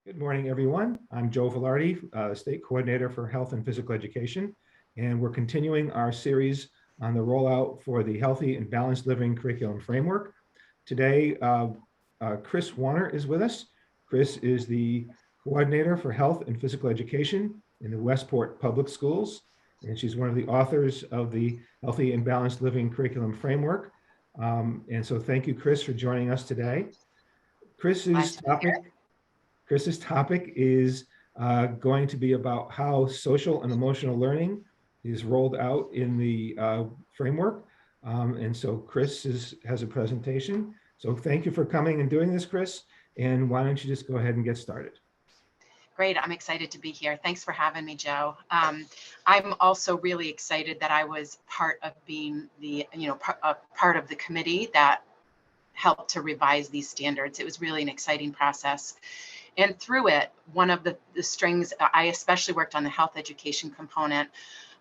Good morning, everyone. I'm Joe Velarde, State Coordinator for Health and Physical Education, and we're continuing our series on the rollout for the Healthy and Balanced Living Curriculum Framework. Today, Chris Warner is with us. Chris is the Coordinator for Health and Physical Education in the Westport Public Schools, and she's one of the authors of the Healthy and Balanced Living Curriculum Framework. And so thank you, Chris, for joining us today. Chris's topic is going to be about how social and emotional learning is rolled out in the framework. And so Chris has a presentation. So thank you for coming and doing this, Chris. And why don't you just go ahead and get started? Great, I'm excited to be here. Thanks for having me, Joe. I'm also really excited that I was part of being part of the committee that helped to revise these standards. It was really an exciting process. And through it, one of the strings, I especially worked on the health education component,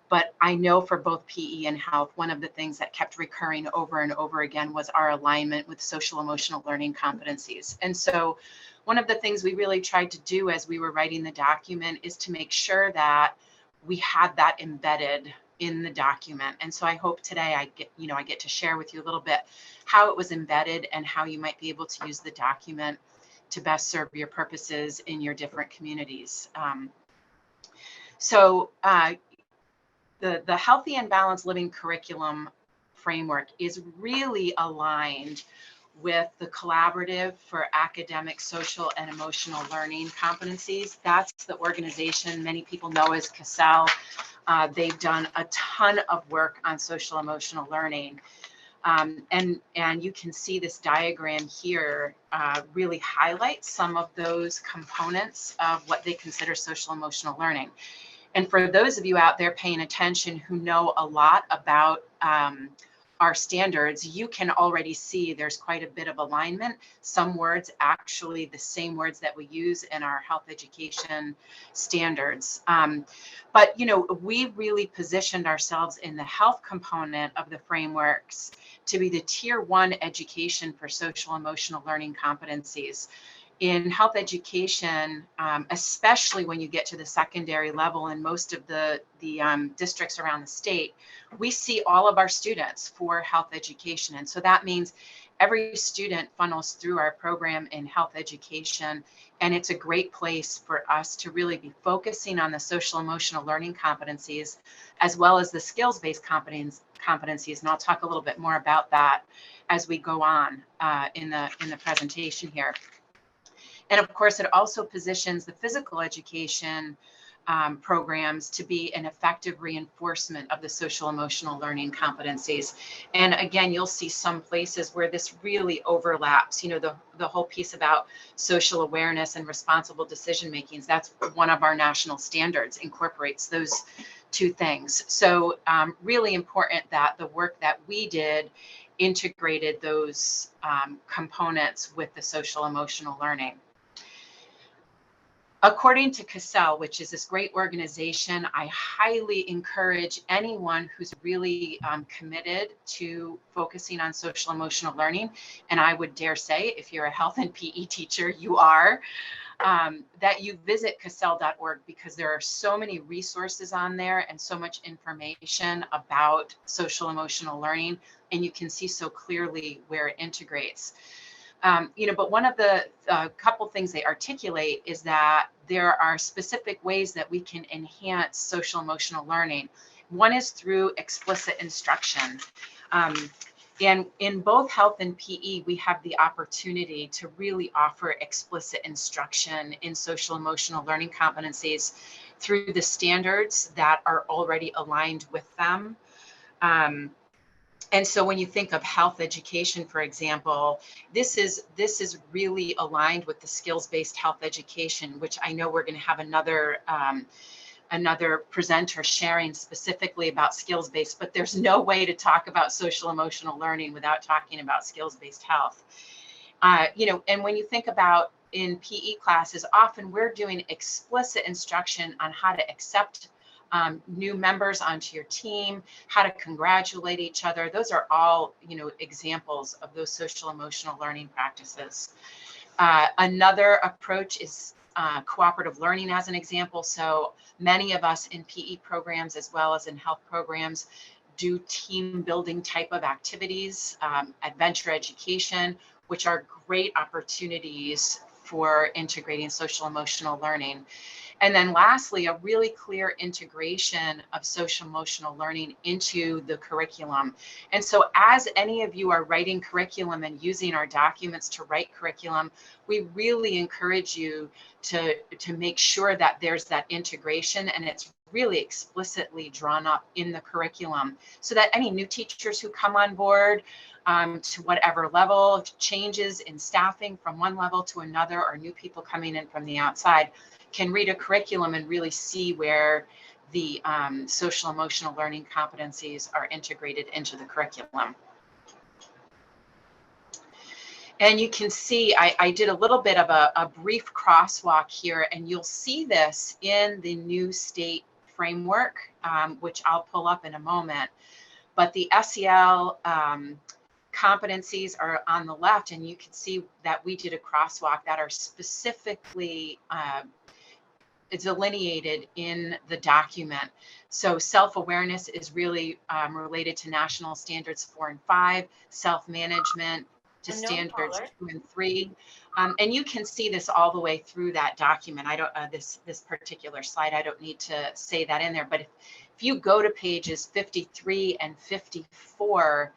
but I know for both PE and health, one of the things that kept recurring over and over again was our alignment with social emotional learning competencies. And so one of the things we really tried to do as we were writing the document is to make sure that we had that embedded in the document. And so I hope today I get to share with you a little bit how it was embedded and how you might be able to use the document to best serve your purposes in your different communities. The Healthy and Balanced Living Curriculum Framework is really aligned with the Collaborative for Academic, Social, and Emotional Learning Competencies. That's the organization many people know as CAS-CIAC. They've done a ton of work on social emotional learning. And you can see this diagram here really highlights some of those components of what they consider social emotional learning. And for those of you out there paying attention who know a lot about our standards, you can already see there's quite a bit of alignment. Some words actually the same words that we use in our health education standards. But we really positioned ourselves in the health component of the frameworks to be the tier 1 education for social emotional learning competencies. In health education, especially when you get to the secondary level in most of the districts around the state, we see all of our students for health education. And so that means every student funnels through our program in health education. And it's a great place for us to really be focusing on the social emotional learning competencies, as well as the skills-based competencies. And I'll talk a little bit more about that as we go on in the presentation here. And of course, it also positions the physical education programs to be an effective reinforcement of the social emotional learning competencies. And again, you'll see some places where this really overlaps, the whole piece about social awareness and responsible decision making. That's one of our national standards, incorporates those two things. So really important that the work that we did integrated those components with the social emotional learning. According to CAS-CIAC, which is this great organization, I highly encourage anyone who's really committed to focusing on social emotional learning, and I would dare say if you're a health and PE teacher, you are, that you visit CAS-CIAC.org, because there are so many resources on there and so much information about social emotional learning, and you can see so clearly where it integrates. But one of the couple things they articulate is that there are specific ways that we can enhance social emotional learning. One is through explicit instruction. And in both health and PE, we have the opportunity to really offer explicit instruction in social emotional learning competencies through the standards that are already aligned with them. And so when you think of health education, for example, this is really aligned with the skills-based health education, which I know we're going to have another presenter sharing specifically about skills-based, but there's no way to talk about social emotional learning without talking about skills-based health. And when you think about in PE classes, often we're doing explicit instruction on how to accept new members onto your team, how to congratulate each other. Those are all, examples of those social emotional learning practices. Another approach is cooperative learning as an example. So many of us in PE programs as well as in health programs do team building type of activities, adventure education, which are great opportunities for integrating social emotional learning. And then lastly, a really clear integration of social emotional learning into the curriculum. And so as any of you are writing curriculum and using our documents to write curriculum, we really encourage you to make sure that there's that integration and it's really explicitly drawn up in the curriculum so that any new teachers who come on board to whatever level, changes in staffing from one level to another, or new people coming in from the outside, can read a curriculum and really see where the social emotional learning competencies are integrated into the curriculum. And you can see, I did a little bit of a brief crosswalk here, and you'll see this in the new state framework, which I'll pull up in a moment. But the SEL competencies are on the left, and you can see that we did a crosswalk that are specifically delineated in the document. So self-awareness is really related to national standards 4 and 5, self-management to standards 2 and 3. And you can see this all the way through that document. I don't, this particular slide, I don't need to say that in there, but if you go to pages 53 and 54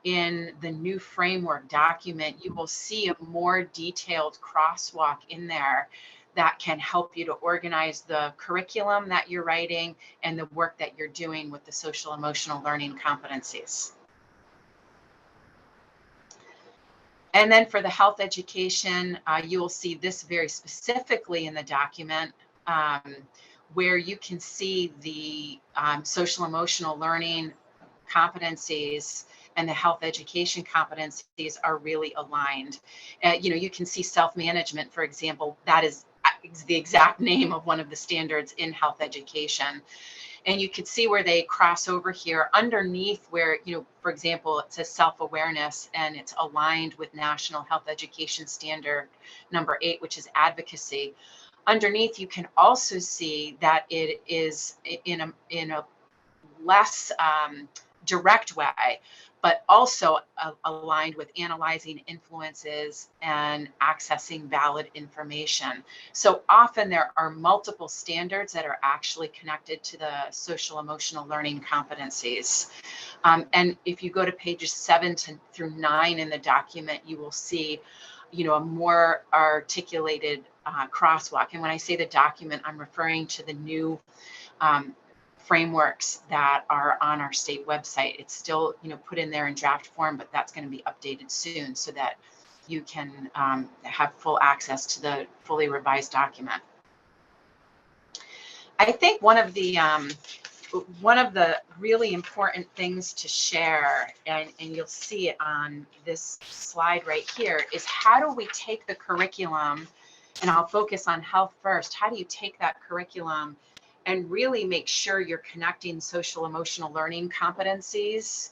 in the new framework document, you will see a more detailed crosswalk in there that can help you to organize the curriculum that you're writing and the work that you're doing with the social emotional learning competencies. And then for the health education, you will see this very specifically in the document, where you can see the social emotional learning competencies and the health education competencies are really aligned. You can see self-management, for example, that is the exact name of one of the standards in health education. And you can see where they cross over here underneath where, for example, it says self-awareness and it's aligned with National Health Education Standard number 8, which is advocacy. Underneath, you can also see that it is in a less direct way, but also aligned with analyzing influences and accessing valid information. So often there are multiple standards that are actually connected to the social emotional learning competencies. And if you go to pages 7 through 9 in the document, you will see, a more articulated crosswalk. And when I say the document, I'm referring to the new frameworks that are on our state website. It's still, put in there in draft form, but that's going to be updated soon so that you can have full access to the fully revised document. I think one of the really important things to share, and you'll see it on this slide right here, is how do we take the curriculum, and I'll focus on health first. How do you take that curriculum and really make sure you're connecting social emotional learning competencies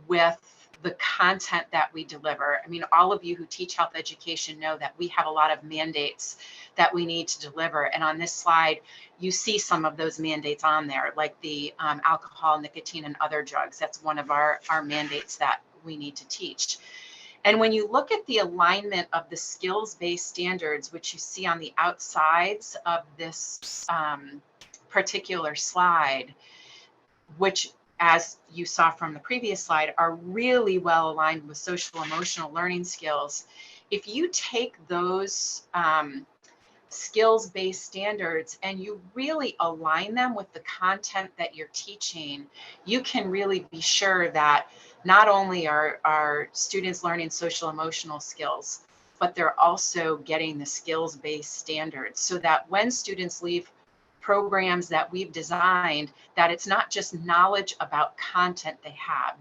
with the content that we deliver? I mean, all of you who teach health education know that we have a lot of mandates that we need to deliver. And on this slide, you see some of those mandates on there, like the alcohol, nicotine, and other drugs. That's one of our mandates that we need to teach. And when you look at the alignment of the skills-based standards, which you see on the outsides of this particular slide, which, as you saw from the previous slide, are really well aligned with social emotional learning skills. If you take those skills-based standards and you really align them with the content that you're teaching, you can really be sure that not only are students learning social emotional skills, but they're also getting the skills-based standards, so that when students leave programs that we've designed, that it's not just knowledge about content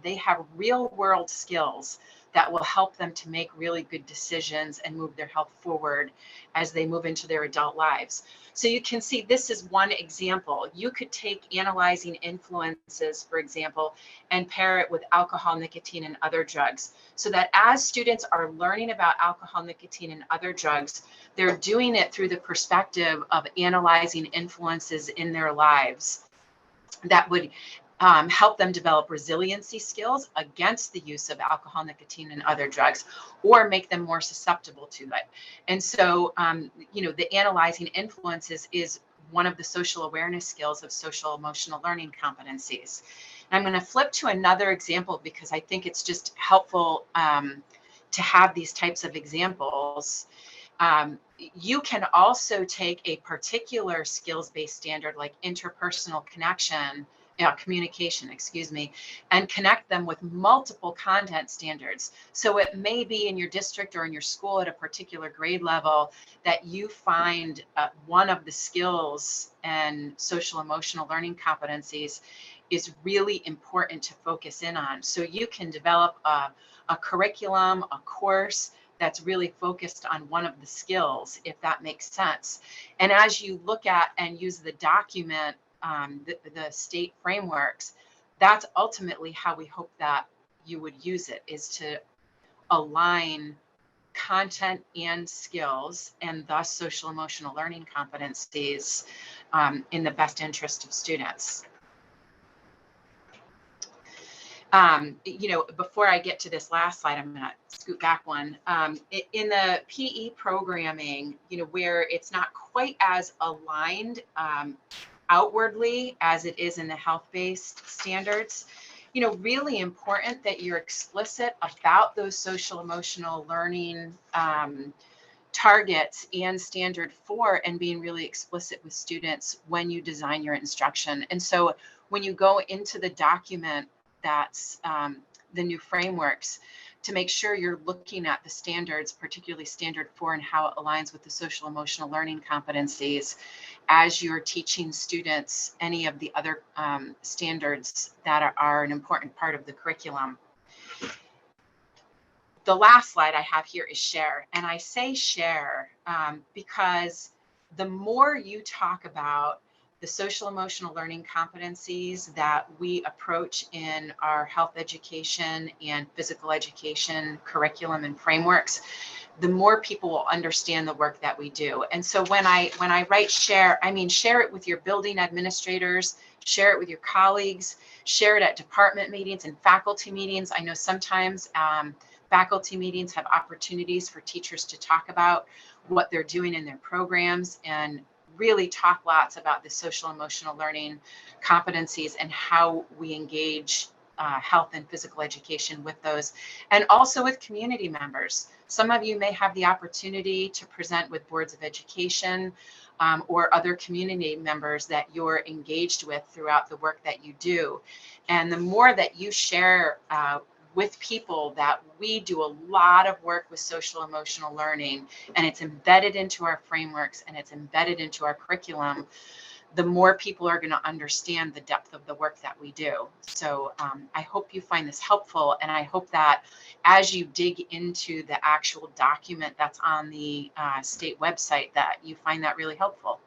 they have real world skills that will help them to make really good decisions and move their health forward as they move into their adult lives. So you can see this is one example. You could take analyzing influences, for example, and pair it with alcohol, nicotine, and other drugs, so that as students are learning about alcohol, nicotine, and other drugs, they're doing it through the perspective of analyzing influences in their lives that would help them develop resiliency skills against the use of alcohol, nicotine, and other drugs, or make them more susceptible to it. And so, the analyzing influences is one of the social awareness skills of social emotional learning competencies. And I'm going to flip to another example because I think it's just helpful to have these types of examples. You can also take a particular skills-based standard like interpersonal communication, and connect them with multiple content standards. So it may be in your district or in your school at a particular grade level that you find one of the skills and social emotional learning competencies is really important to focus in on. So you can develop a curriculum, a course that's really focused on one of the skills, if that makes sense. And as you look at and use the document, the state frameworks, that's ultimately how we hope that you would use it, is to align content and skills, and thus social emotional learning competencies in the best interest of students. Before I get to this last slide, I'm going to scoot back one. In the PE programming, where it's not quite as aligned outwardly as it is in the health-based standards, really important that you're explicit about those social emotional learning targets and standard 4, and being really explicit with students when you design your instruction. And so when you go into the document, that's the new frameworks, to make sure you're looking at the standards, particularly standard 4, and how it aligns with the social emotional learning competencies as you're teaching students any of the other standards that are an important part of the curriculum. The last slide I have here is share. And I say share because the more you talk about the social emotional learning competencies that we approach in our health education and physical education curriculum and frameworks, the more people will understand the work that we do. And so when I write share, I mean share it with your building administrators, share it with your colleagues, share it at department meetings and faculty meetings. I know sometimes faculty meetings have opportunities for teachers to talk about what they're doing in their programs, and really talk lots about the social emotional learning competencies and how we engage health and physical education with those, and also with community members. Some of you may have the opportunity to present with boards of education or other community members that you're engaged with throughout the work that you do. And the more that you share with people that we do a lot of work with social emotional learning, and it's embedded into our frameworks and it's embedded into our curriculum, the more people are going to understand the depth of the work that we do. So I hope you find this helpful, and I hope that as you dig into the actual document that's on the state website, that you find that really helpful.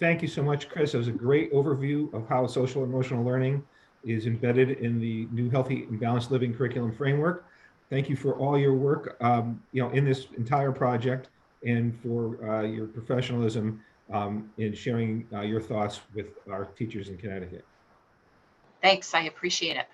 Thank you so much, Chris. It was a great overview of how social emotional learning is embedded in the new Healthy and Balanced Living curriculum framework. Thank you for all your work, in this entire project, and for your professionalism in sharing your thoughts with our teachers in Connecticut. Thanks, I appreciate it.